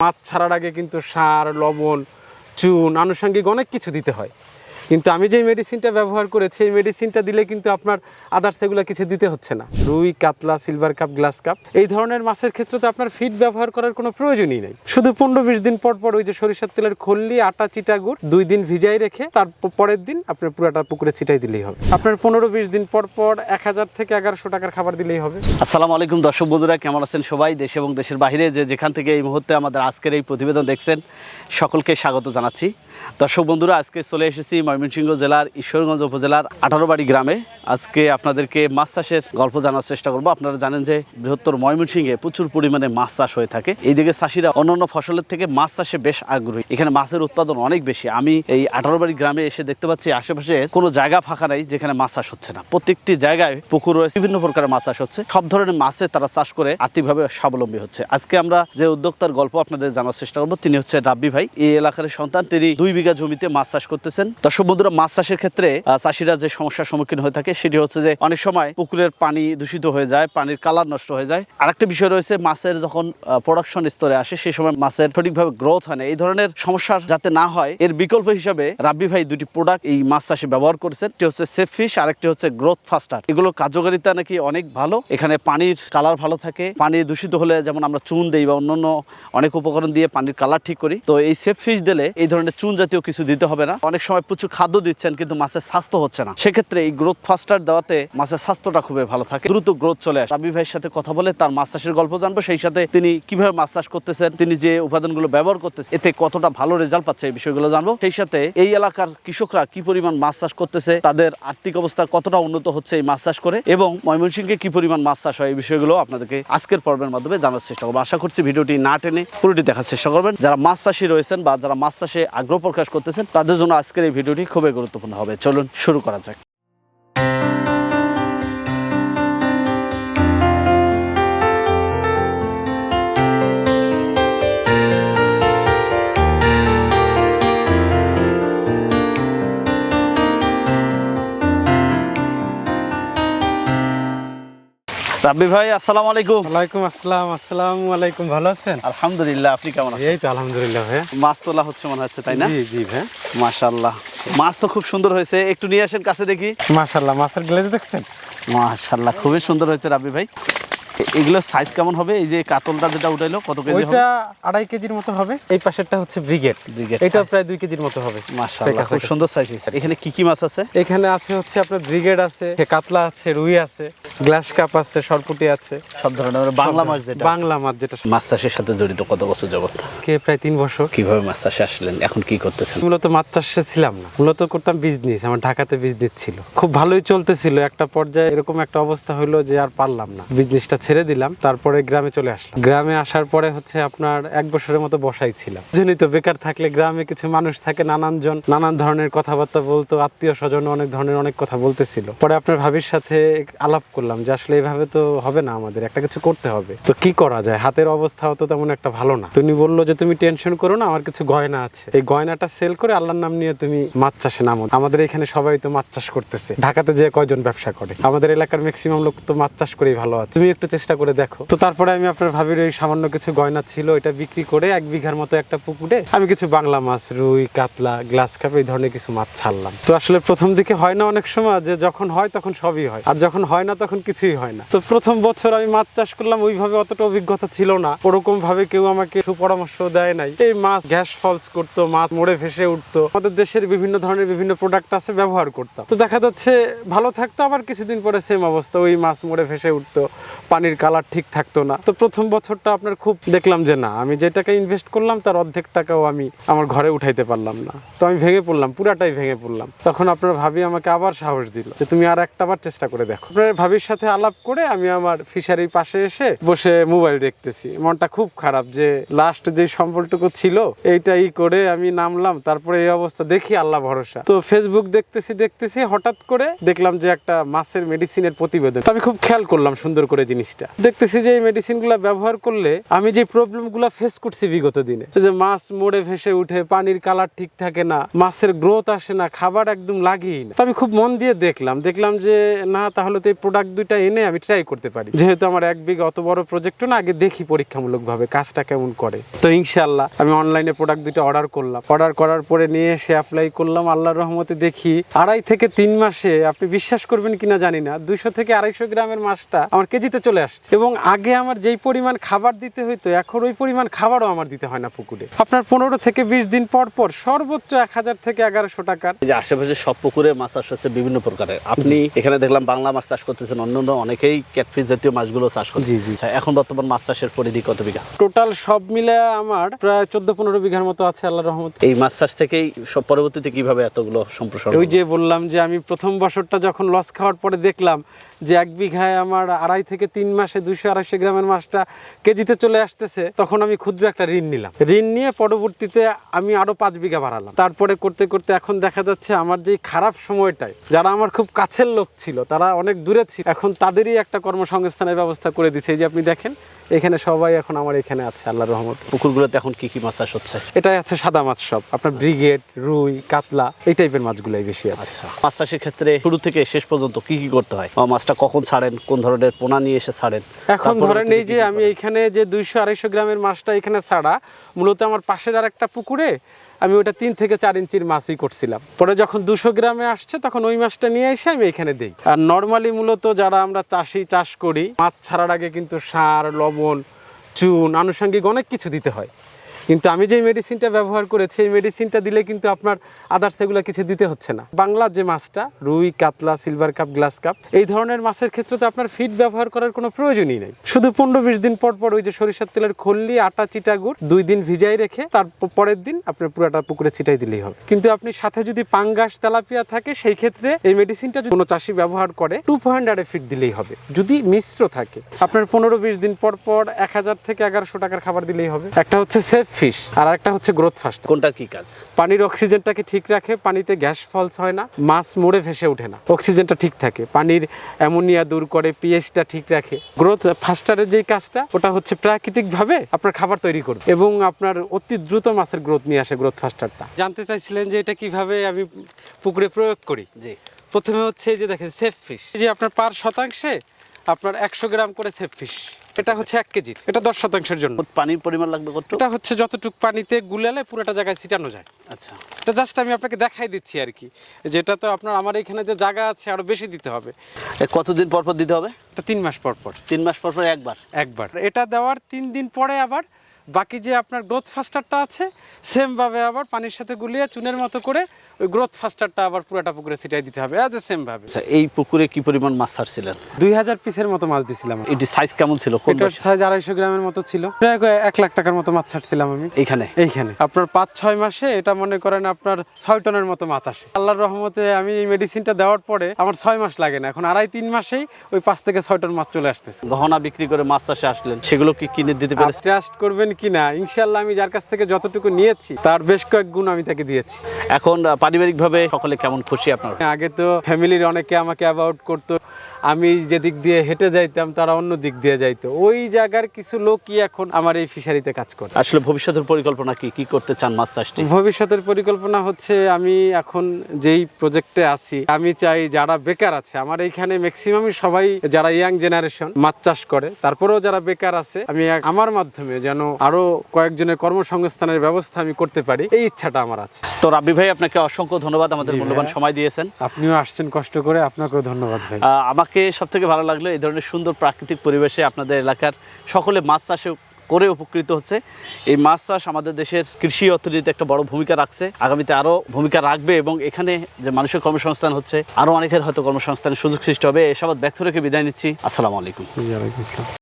মাছ ছাড়ার আগে কিন্তু সার, লবণ, চুন, আনুষঙ্গিক অনেক কিছু দিতে হয়। কিন্তু আমি যে মেডিসিনটা ব্যবহার করেছি এই মেডিসিনটা দিলে কিন্তু আপনার আদার্স এগুলো কিছু দিতে হচ্ছে না। রুই, কাতলা, সিলভার কাপ, গ্লাস কাপ এই ধরনের মাছের ক্ষেত্রে তো আপনার ফিড ব্যবহার করার কোনো প্রয়োজনই নেই। শুধু 15-20 দিন পর পর ওই যে সরিষার তেলের খল্লি, আটা, চিটা গুড় 2 দিন ভিজাই রেখে তার পরের দিন আপনার পুরাটা পুকুরে ছিটাই দিলেই হবে। আপনার 15-20 দিন পর পর 1000 থেকে 1100 টাকার খাবার দিলেই হবে। আসসালামু আলাইকুম দর্শক বন্ধুরা, কেমন আছেন সবাই? দেশ এবং দেশের বাইরে যেখান থেকে এই মুহূর্তে আমাদের আজকের এই প্রতিবেদন দেখছেন সকলকে স্বাগত জানাচ্ছি। দর্শক বন্ধুরা, আজকে চলে এসেছি ময়মনসিংহ জেলার ঈশ্বরগঞ্জ উপজেলার 18 বাড়ি গ্রামে। আজকে আপনাদেরকে মাছ চাষের গল্প জানার চেষ্টা করব। আপনারা জানেন যে বৃহত্তর ময়মনসিংহে প্রচুর পরিমাণে মাছ চাষ হয়ে থাকে। এইদিকে চাষিরা অন্যান্য ফসলের থেকে মাছ চাষে বেশ আগ্রহী। এখানে মাছের উৎপাদন অনেক বেশি। আমি এই 18 বাড়ি গ্রামে এসে দেখতে পাচ্ছি আশেপাশে কোনো জায়গা ফাঁকা নাই যেখানে মাছ চাষ হচ্ছে না। প্রত্যেকটি জায়গায় পুকুর রয়েছে, বিভিন্ন প্রকারের মাছ চাষ হচ্ছে। সব ধরনের মাছের তারা চাষ করে আর্থিকভাবে স্বাবলম্বী হচ্ছে। আজকে আমরা যে উদ্যোক্তার গল্প আপনাদের জানার চেষ্টা করবো, তিনি হচ্ছে রাব্বি ভাই। এই এলাকার সন্তান, তিনি 2 বিঘা জমিতে মাছ চাষ করতেছেন। দর্শক বন্ধুরা, মাছ চাষের ক্ষেত্রে চাষিরা যে সমস্যার সম্মুখীন হয়ে থাকে সেটি হচ্ছে যে অনেক সময় পুকুরের পানি দূষিত হয়ে যায়, পানির কালার নষ্ট হয়ে যায়। আরেকটা বিষয় রয়েছে, মাছের যখন প্রোডাকশন স্তরে আসে সেই সময় মাছের সঠিকভাবে গ্রোথ হয় না। এই ধরনের সমস্যা যাতে না হয় এর বিকল্প হিসাবে রাব্বি ভাই 2টি প্রোডাক্ট এই মাছ চাষে ব্যবহার করেছেন। একটি হচ্ছে সেফ ফিশ, আরেকটি হচ্ছে গ্রোথ ফাস্টার। এগুলো কার্যকারিতা নাকি অনেক ভালো। এখানে পানির কালার ভালো থাকে। পানি দূষিত হলে যেমন আমরা চুন দেই বা অন্যান্য অনেক উপকরণ দিয়ে পানির কালার ঠিক করি, তো এই সেফ ফিশ দিলে এই ধরনের চুন জাতীয় কিছু দিতে হবে না। অনেক সময় প্রচুর খাদ্য দিচ্ছেন কিন্তু মাছের স্বাস্থ্য হচ্ছে না, সেক্ষেত্রে এই গ্রোথ ফাস্টার দেওয়াতে মাছের স্বাস্থ্যটা খুবই ভালো থাকে, দ্রুত গ্রোথ চলে আসে। রাব্বি ভাইয়ের সাথে কথা বলে তার মাছ চাষের গল্প জানবো, সেই সাথে তিনি কিভাবে মাছ চাষ করতেছেন, তিনি যে উপাদানগুলো ব্যবহার করতেছেন এতে কতটা ভালো রেজাল্ট পাচ্ছে এই বিষয়গুলো জানবো। সেই সাথে এই এলাকার কৃষকরা কি পরিমাণ মাছ চাষ করতেছে, তাদের আর্থিক অবস্থা কতটা উন্নত হচ্ছে এই মাছ চাষ করে, এবং ময়মনসিংহে কি পরিমাণ মাছ চাষ হয় এই বিষয়গুলো আপনাদেরকে আজকের পর্বের মাধ্যমে জানার চেষ্টা করবো। আশা করছি ভিডিওটি না টেনে পুরোটি দেখার চেষ্টা করবেন। যারা মাছ চাষী রয়েছেন বা যারা মাছ চাষে আগ্রহ প্রকাশ করতেছেন তাদের জন্য আজকের এই ভিডিওটি খুবই গুরুত্বপূর্ণ হবে। চলুন শুরু করা যাক। রাব্বি ভাই, আসসালামু আলাইকুম। ওয়ালাইকুম আসসালাম। আসসালামু আলাইকুম। ভালো আছেন? আলহামদুলিল্লাহ, আপনি কেমন আছেন? এই তো আলহামদুলিল্লাহ ভাই। মাছ তোলা হচ্ছে মনে হচ্ছে, তাই না? জি জি ভাই, মাশাআল্লাহ, মাছ তো খুব সুন্দর হয়েছে। একটু নিয়ে আসেন কাছে দেখি। মাশাআল্লাহ, মাছের গ্লেজ দেখছেন? মাশাআল্লাহ, খুবই সুন্দর হয়েছে রাব্বি ভাই। এগুলো সাইজ কেমন হবে? এই যে কাতলটা যেটা উঠাইলো কত কেজি হবে? ওইটা 2.5 কেজির মতো হবে। এই পাশেরটা হচ্ছে ব্রিগেড, এটা প্রায় 2 কেজির মতো হবে। মাশাআল্লাহ, খুব সুন্দর সাইজ হয়েছে। এখানে কি কি মাছ আছে? এখানে আছে হচ্ছে আপনার ব্রিগেড আছে, কাতলা আছে, রুই আছে, গ্লাস কাপ আছে, সরপুটি আছে, সব ধরনের বাংলা মাছ। যেটা বাংলা মাছ যেটা। মাছ চাষের সাথে জড়িত কত বছর যাবত? প্রায় 3 বছর। কিভাবে মাছ চাষে আসলেন, এখন কি করতেছেন? মূলত মাছ চাষে ছিলাম না, মূলত করতাম বিজনেস। আমার ঢাকাতে বিজনেস ছিল, খুব ভালোই চলতেছিল। একটা পর্যায়ে এরকম একটা অবস্থা হলো যে আর পারলাম না, বিজনেসটা ছেড়ে দিলাম। তারপরে গ্রামে চলে আসলাম। গ্রামে আসার পরে হচ্ছে আপনার 1 বছরের মতো বসাই ছিলাম। জানি তো, বেকার থাকলে গ্রামে কিছু মানুষ থাকে, নানান ধরনের কথাবার্তা বলতো, আত্মীয় স্বজন অনেক ধরনের অনেক কথা বলতেছিল। পরে আপনার ভাবির সাথে আলাপ করলাম যে আসলে এইভাবে তো হবে না, আমাদের একটা কিছু করতে হবে। তো কি করা যায়, হাতের অবস্থাও তো তেমন একটা ভালো না। তুমি বললো যে তুমি টেনশন করো না, আমার কিছু গয়না আছে, এই গয়নাটা সেল করে আল্লাহর নাম নিয়ে তুমি মাছ চাষে নামো। আমাদের এখানে সবাই তো মাছ চাষ করতেছে, ঢাকাতে যে কয়জন ব্যবসা করে, আমাদের এলাকার ম্যাক্সিমাম লোক তো মাছ চাষ করেই ভালো আছে, তুমি একটু চেষ্টা করে দেখো। তো তারপরে আমি আপনার ভাবির ওই সামান্য কিছু গয়না ছিল এটা বিক্রি করে 1 বিঘার মতো একটা পুকুরে আমি কিছু বাংলা মাছ, রুই, কাতলা, গ্লাস কাপ এই ধরনের কিছু মাছ ছাড়লাম। তো আসলে প্রথম দিকে হয় না, অনেক সময় যে যখন হয় তখন সবই হয়, আর যখন হয় না তখন কিছুই হয় না। তো প্রথম বছর আমি মাছ চাষ করলাম, ওইভাবে অতটা অভিজ্ঞতা ছিল না, ওরকম ভাবে কেউ আমাকে সুপরামর্শ দেয় নাই। এই মাছ গ্যাস ফলস করতো, মাছ মরে ভেসে উঠতো, আমাদের দেশের বিভিন্ন ধরনের বিভিন্ন প্রোডাক্ট আছে, ব্যবহার করতাম। তো দেখা যাচ্ছে ভালো থাকতো, আবার কিছুদিন পরে সেম অবস্থা, ওই মাছ মরে ভেসে উঠতো, পানির কালার ঠিক থাকতো না। তো প্রথম বছরটা আপনার খুব দেখলাম যে না, আমি যে টাকা ইনভেস্ট করলাম তার অর্ধেক টাকাও আমি আমার ঘরে উঠাইতে পারলাম না। তো আমি ভেঙে পড়লাম, পুরাটাই ভেঙে পড়লাম। তখন আপনার ভাবি আমাকে আবার সাহস দিল যে তুমি আর একটাবার চেষ্টা করে দেখো। আপনার ভাবির সাথে আলাপ করে আমি আমার ফিশারির পাশে এসে বসে মোবাইল দেখতেছি, মনটা খুব খারাপ যে লাস্ট যে সম্বলটুকু ছিল এইটাই করে আমি নামলাম। তারপরে এই অবস্থা, দেখি আল্লাহ ভরসা। তো ফেসবুক দেখতেছি হঠাৎ করে দেখলাম যে একটা মাছের মেডিসিনের প্রতিবেদন। আমি খুব খেয়াল করলাম সুন্দর করে জিনিসটা। জিনিসটা দেখতেছি যে এই মেডিসিনগুলো ব্যবহার করলে আমি যে প্রবলেমগুলো ফেস করছি বিগত দিনে, যে মাছ মরে ভেসে উঠে, পানির কালার ঠিক থাকে না, মাছের গ্রোথ আসে না, খাবার একদম লাগেই না। তো আমি খুব মন দিয়ে দেখলাম যে না, তাহলে তো এই প্রোডাক্ট দুইটা এনে আমি ট্রাই করতে পারি। যেহেতু আমার 1 বিঘা অত বড় প্রজেক্টও না, আগে দেখি পরীক্ষামূলকভাবে কাজটা কেমন করে। তো ইনশাআল্লাহ আমি অনলাইনে প্রোডাক্ট দুইটা অর্ডার করলাম। অর্ডার করার পরে নিয়ে এসে অ্যাপ্লাই করলাম। আল্লাহর রহমতে দেখি 2.5 থেকে 3 মাসে, আপনি বিশ্বাস করবেন কিনা জানি না, 200 থেকে 250 গ্রামের মাছটা আমার কেজিতে চলে আসছে। এবং আগে আমার যেই পরিমাণ খাবার দিতে হইতো, এখন ওই পরিমাণ খাবারও আমার দিতে হয় না পুকুরে। আপনার 15 থেকে 20 দিন পর পর সর্বোচ্চ 1000 থেকে 1100 টাকার। এই যে আশেপাশে সব পুকুরে মাছ চাষ হচ্ছে বিভিন্ন প্রকারের, আপনি এখানে দেখলাম বাংলা মাছ চাষ করতেছেন, অন্যান্য অনেকেই ক্যাটফিশ জাতীয় মাছগুলো চাষ করছে। জি। আচ্ছা, এখন বর্তমান মাছ চাষের পরিধি কত বিঘা? টোটাল সব মিলে আমার প্রায় 14-15 বিঘার মতো আছে আল্লাহর রহমতে। এই মাছ চাষ থেকেই সব পরবর্তীতে কিভাবে এতগুলো সম্প্রসারণ? ওই যে বললাম যে আমি প্রথম বছরটা যখন লস খাওয়ার পরে দেখলাম যে 1 বিঘায় আমার 2.5 থেকে 3 মাসে 200-250 গ্রামের মাছটা কেজিতে চলে আসতেছে, তখন আমি ক্ষুদ্র একটা ঋণ নিলাম। ঋণ নিয়ে পরবর্তীতে আমি আরো 5 বিঘা বাড়ালাম। তারপরে করতে করতে এখন দেখা যাচ্ছে আমার যে খারাপ সময়টায় যারা আমার খুব কাছের লোক ছিল, তারা অনেক দূরে ছিল, এখন তাদেরই একটা কর্মসংস্থানের ব্যবস্থা করে দিচ্ছে। এই যে আপনি দেখেন এখানে সবাই এখন আমার এখানে আছে আল্লাহর রহমতে। পুকুরগুলোতে এখন কি কি মাছ চাষ হচ্ছে? এটাই আছে সাদা মাছ, সব আপনার ব্রিগেড, রুই, কাতলা, এই টাইপের মাছগুলাই বেশি আছে। মাছ চাষের ক্ষেত্রে শুরু থেকে শেষ পর্যন্ত কি কি করতে হয়? মাছটা কখন ছাড়েন, কোন ধরনের পোনা নিয়ে এসে ছাড়েন? এখন ধরেন এই যে আমি এইখানে যে 200-250 গ্রামের মাছটা এখানে ছাড়া, মূলত আমার পাশের আর একটা পুকুরে আমি ওটা 3 থেকে 4 ইঞ্চির মাছই করছিলাম। পরে যখন 200 গ্রামে আসছে তখন ওই মাছটা নিয়ে এসে আমি এখানে দিই। আর নর্মালি মূলত যারা আমরা চাষ করি, মাছ ছাড়ার আগে কিন্তু সার, লবণ, চুন, আনুষঙ্গিক অনেক কিছু দিতে হয়। কিন্তু আমি যে মেডিসিনটা ব্যবহার করেছি, এই মেডিসিনটা দিলে কিন্তু আপনার আদার্স এগুলো কিছু দিতে হচ্ছে না। বাংলার যে মাছটা, রুই, কাতলা, সিলভার কাপ, গ্লাস কাপ, এই ধরনের মাছের ক্ষেত্রে তো আপনার ফিড ব্যবহার করার কোনো প্রয়োজনই নেই। শুধু 15-20 দিন পর পর ওই যে সরিষার তেলের খল্লি, আটা, চিটা গুড় 2 দিন ভিজাই রেখে তার পরের দিন আপনার পুরাটা পুকুরে ছিটাই দিলেই হবে। কিন্তু আপনি সাথে যদি পাঙ্গাস, তেলাপিয়া থাকে, সেই ক্ষেত্রে এই মেডিসিনটা যদি কোনো চাষি ব্যবহার করে 2.5 ফিট দিলেই হবে। যদি মিশ্র থাকে আপনার 15-20 দিন পর পর 1000 থেকে 1100 টাকার খাবার দিলেই হবে। একটা হচ্ছে সেফ ফিশ, আর একটা হচ্ছে গ্রোথ ফাস্ট। কোনটা কি কাজ? পানির অক্সিজেনটাকে ঠিক রাখে, পানিতে গ্যাস ফলস হয় না, মাছ মরে ভেসে ওঠে না, অক্সিজেনটা ঠিক থাকে, পানির অ্যামোনিয়া দূর করে, পিএইচটা ঠিক রাখে। গ্রোথ ফাস্টারের যেই কাজটা, ওটা হচ্ছে প্রাকৃতিকভাবে আপনার খাবার তৈরি করবে এবং আপনার অতি দ্রুত মাছের গ্রোথ নিয়ে আসে গ্রোথ ফাস্টারটা। জানতে চাইছিলেন যে এটা কিভাবে আমি পুকুরে প্রয়োগ করি? জি। প্রথমে হচ্ছে এই যে দেখেন সেফ ফিশ, এই যে আপনার পার শতাংশে আপনার 100 গ্রাম করে সেফ ফিশ। এটা হচ্ছে 1 কেজির, এটা 10% জন্য। পানির পরিমাণ লাগবে কত? এটা হচ্ছে যতটুকু পানিতে গুলালে পুরোটা জায়গায় ছিটানো যায়। আচ্ছা, এটা জাস্ট আমি আপনাকে দেখাই দিচ্ছি আর কি, যেটা তো আপনার আমার এখানে যে জায়গা আছে আরো বেশি দিতে হবে। কতদিন পর পর দিতে হবে? এটা 3 মাস পর পর। 3 মাস পর পর একবার। এটা দেওয়ার 3 দিন পরে আবার বাকি যে আপনার গ্রোথ ফাস্টারটা আছে, সেম ভাবে আবার পানির সাথে গুলিয়ে চুনের মতো করে ওই গ্রোথ ফাস্টারটা আবার পুরোটা পুকুরে ছিটাই দিতে হবে, আজ সেম ভাবে। আচ্ছা, এই পুকুরে কি পরিমাণ মাছ ছাড়ছিলেন? 2000 পিসের মতো মাছ দিছিলাম। এটি সাইজ কেমন ছিল? এটার সাইজ 250 গ্রামের মতো ছিল। প্রায় 1 লাখ টাকার মতো মাছ ছাড়ছিলাম আমি এইখানে। আপনার 5-6 মাসে এটা মনে করেন আপনার 6 টনের মতো মাছ আসে। আল্লাহর রহমতে আমি এই মেডিসিনটা দেওয়ার পরে আমার 6 মাস লাগে না, এখন 2.5-3 মাসেই ওই 5 থেকে 6 টন মাছ চলে আসতেছে। গহনা বিক্রি করে মাছ চাষে আসলেন, সেগুলো কি কিনে দিতে পেরেছেন? ট্রাস্ট করবেন কিনা, ইনশাআল্লাহ আমি যার কাছ থেকে যতটুকু নিয়েছি তার বেশ কয়েক গুণ আমি তাকে দিয়েছি। এখন পারিবারিকভাবে সকলে কেমন খুশি আপনারা? আগে তো ফ্যামিলির অনেকে আমাকে অ্যাবাউট করতো, আমি যে দিক দিয়ে হেঁটে যাইতাম তারা অন্য দিক দিয়ে যাইতো। ওই জায়গার কিছু লোকই এখন আমার এই ফিশারিতে কাজ করে। আসলে ভবিষ্যতের পরিকল্পনা কি করতে চান মাছ চাষটি? ভবিষ্যতের পরিকল্পনা হচ্ছে আমি এখন যেই প্রজেক্টে আছি, আমি চাই যারা বেকার আছে আমার এইখানে ম্যাক্সিমামই সবাই যারা ইয়াং জেনারেশন মাছ চাষ করে, তারপরেও যারা বেকার আছে আমি আমার মাধ্যমে যেন আরো কয়েকজনের কর্মসংস্থানের ব্যবস্থা আমি করতে পারি, এই ইচ্ছাটা আমার আছে। তো রাব্বি ভাই, আপনাকে অসংখ্য ধন্যবাদ আমাদের মূল্যবান সময় দিয়েছেন। আপনিও আসছেন কষ্ট করে, আপনাকেও ধন্যবাদ ভাই। আমাকে সব থেকে ভালো লাগলো এই ধরনের সুন্দর প্রাকৃতিক পরিবেশে আপনাদের এলাকার সকলে মাছ চাষে করে উপকৃত হচ্ছে। এই মাছ চাষ আমাদের দেশের কৃষি অর্থনীতিতে একটা বড় ভূমিকা রাখছে, আগামীতে আরও ভূমিকা রাখবে এবং এখানে যে মানুষের কর্মসংস্থান হচ্ছে, আরও অনেকের হয়তো কর্মসংস্থানের সুযোগ সৃষ্টি হবে। এসব ব্যর্থ রেখে বিদায় নিচ্ছি। আসসালামু আলাইকুম। ওয়ালাইকুম আসসালাম।